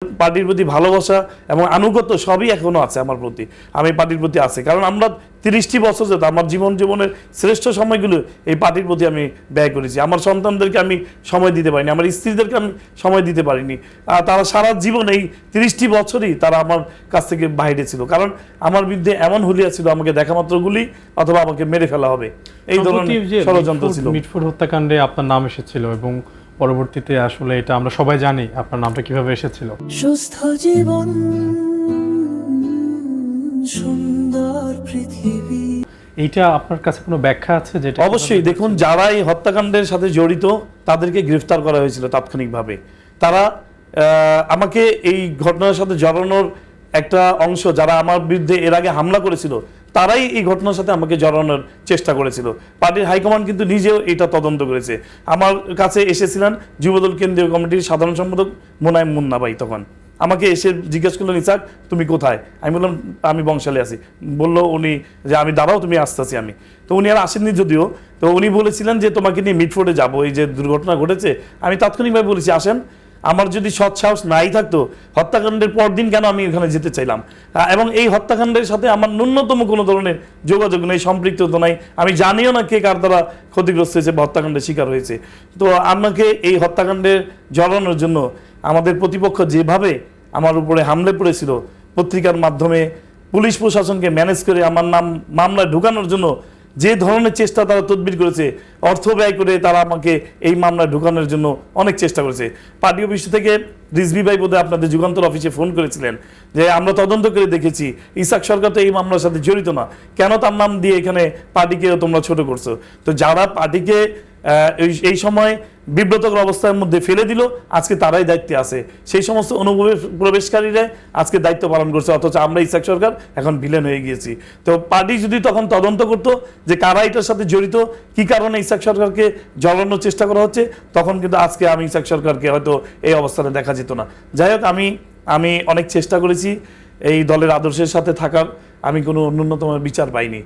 পার্টির প্রতি ভালোবাসা এবং আনুগত্য সবই এখনো আছে আমার প্রতি। আমি পার্টির প্রতি আছে, কারণ আমরা 30টি বছর যেত আমার জীবনের শ্রেষ্ঠ সময়গুলো এই পার্টির প্রতি আমি ব্যয় করেছি। আমার সন্তানদেরকে আমি সময় দিতে পারিনি, আমার স্ত্রীদেরকে আমি সময় দিতে পারিনি। তারা সারা জীবন এই 30টি বছরই তারা আমার কাছ থেকে বাইরে ছিল, কারণ আমার বিরুদ্ধে এমন হুলিয়া ছিল আমাকে দেখা মাত্র গুলি অথবা আমাকে মেরে ফেলা হবে, এই ধরনের ষড়যন্ত্র ছিল। মিটফুট হত্যাকাণ্ডে আপনার নাম এসেছিল এবং পরবর্তীতে আসলে এটা আমরা সবাই জানি আপনার নামটা কিভাবে এসেছিল। সুস্থ জীবন, সুন্দর পৃথিবী, এইটা আপনার কাছে কোনো ব্যাখ্যা আছে যেটা? অবশ্যই দেখুন, যারা এই হত্যাকাণ্ডের সাথে জড়িত তাদেরকে গ্রেফতার করা হয়েছিল তাৎক্ষণিকভাবে। তারা আমাকে এই ঘটনার সাথে জড়ানোর একটা অংশ, যারা আমার বিরুদ্ধে এর আগে হামলা করেছিল তারাই এই ঘটনার সাথে আমাকে জড়ানোর চেষ্টা করেছিল। পার্টির হাইকমান্ড কিন্তু নিজেও এটা তদন্ত করেছে। আমার কাছে এসেছিলেন যুবদল কেন্দ্রীয় কমিটির সাধারণ সম্পাদক মোনায়েম মুন্না ভাই, তখন আমাকে এসে জিজ্ঞেস করলেন, ইসাক তুমি কোথায়? আমি বললাম আমি বংশালে আছি। বললো উনি যে আমি দাঁড়াও, তুমি আসতেছি আমি। তো উনি আর আসেননি যদিও, তো উনি বলেছিলেন যে তোমাকে নিয়ে মিটফোর্ডে যাবো, এই যে দুর্ঘটনা ঘটেছে। আমি তাৎক্ষণিকভাবে বলেছি আসেন। আমার যদি সৎ সাহস নাই থাকতো হত্যাকাণ্ডের পর দিন কেন আমি এখানে যেতে চাইলাম? এবং এই হত্যাকাণ্ডের সাথে আমার ন্যূনতম কোনো ধরনের যোগাযোগ নেই, সম্পৃক্ততা নাই। আমি জানিও না কে কার দ্বারা ক্ষতিগ্রস্ত হয়েছে বা হত্যাকাণ্ডের শিকার হয়েছে। তো আমাকে এই হত্যাকাণ্ডে জড়ানোর জন্য আমাদের প্রতিপক্ষ যেভাবে আমার উপরে হামলে পড়েছিল, পত্রিকার মাধ্যমে পুলিশ প্রশাসনকে ম্যানেজ করে আমার নাম মামলায় ঢুকানোর জন্য যে ধরনের চেষ্টা তারা তদবির করেছে, অর্থ ব্যয় করে তারা আমাকে এই মামলায় ঢুকানোর জন্য অনেক চেষ্টা করেছে। পার্টি অফিস থেকে রিজভি ভাই বোধহয় আপনাদের যুগান্তর অফিসে ফোন করেছিলেন যে আমরা তদন্ত করে দেখেছি ইসাক সরকার তো এই মামলার সাথে জড়িত না, কেন তার নাম দিয়ে এখানে পার্টিকে তোমরা ছোট করছো? তো যারা পার্টিকে এই সময় বিব্রতকর অবস্থার মধ্যে ফেলে দিল, আজকে তারাই দায়িত্বে আছে। সেই সমস্ত অনুপ্রবেশকারীরা আজকে দায়িত্ব পালন করছে, অথচ আমরা ইসাক সরকার এখন ভিলেন হয়ে গিয়েছি। তো পার্টি যদি তখন তদন্ত করতো যে কারা এটার সাথে জড়িত, কি কারণে ইসাক সরকারকে জড়ানোর চেষ্টা করা হচ্ছে, তখন কিন্তু আজকে আমি ইসাক সরকারকে হয়তো এই অবস্থানে দেখা যেত না। যাই হোক, আমি অনেক চেষ্টা করেছি এই দলের আদর্শের সাথে থাকার, আমি কোনো ন্যূনতম বিচার পাইনি।